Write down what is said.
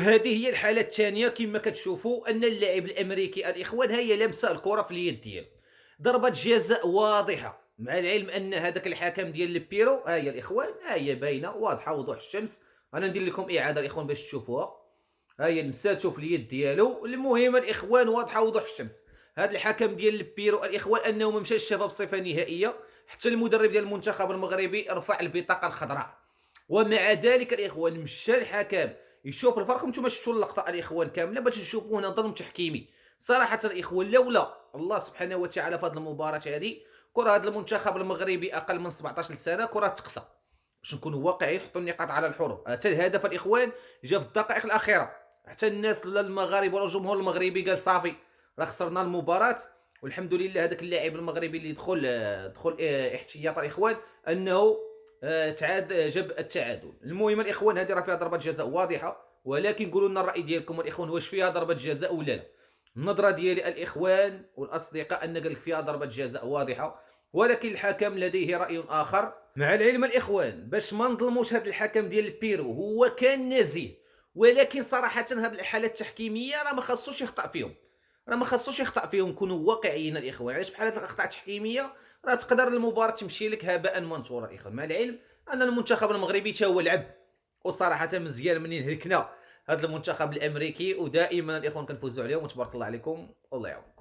هذه هي الحالة الثانية كما كتشوفوا أن اللاعب الأمريكي الإخوان ها هي لامسة الكرة في اليد ديالو، ضربة جزاء واضحة، مع العلم أن هذاك الحكم ديال البيرو ها هي الإخوان ها هي باينة واضحة وضوح الشمس. أنا ندير لكم إعادة الإخوان باش تشوفوها. ها هي لمساتو في اليد ديالو. المهم الإخوان واضحة وضوح الشمس. هذا الحكم ديال البيرو الإخوان أنه ما مشاش شافها بصفة نهائية، حتى المدرب ديال المنتخب المغربي رفع البطاقة الخضراء. ومع ذلك الإخوان مشى الحكم يشوف الفرق. نتوما شفتوا اللقطة الإخوان كاملة باش نشوفوا هنا ظلم تحكيمي. صراحة الإخوان لولا الله سبحانه وتعالى في هذه المباراة هذه، كرة هذا المنتخب المغربي أقل من 17 سنة كرة تقصى. باش نكونوا واقعيين حطوا النقاط على الحروف. حتى الهدف الإخوان جا في الدقائق الأخيرة. حتى الناس ولا المغاربه ولا الجمهور المغربي قال صافي راه خسرنا المباراة. والحمد لله هذاك اللاعب المغربي اللي دخل احتياط الإخوان أنه تعاد جاب التعادل. المهم الإخوان هذه راه فيها ضربة جزاء واضحة، ولكن قولوا لنا الرأي ديالكم الإخوان، واش فيها ضربة جزاء ولا لا؟ النظرة ديالي الإخوان والأصدقاء أن قال لك فيها ضربة جزاء واضحة، ولكن الحكم لديه رأي آخر. مع العلم الإخوان باش ما نظلموش هذا الحكم ديال البيرو هو كان نزيه، ولكن صراحة هاد الحالات التحكيمية راه ما خاصوش يخطأ فيهم. راه ما خاصوش يخطأ فيهم، نكونوا واقعيين الإخوان. علاش بحال هاد الأخطاء التحكيمية راه تقدر المباراة تمشي لك هباء منثورا الإخوان. مع العلم أن المنتخب المغربي تا هو لعب، وصراحة مزيان منين هلكنا هذا المنتخب الأمريكي، ودائما الإخوان كنفوزوا عليهم. وتبارك الله عليكم والله يعاونكم.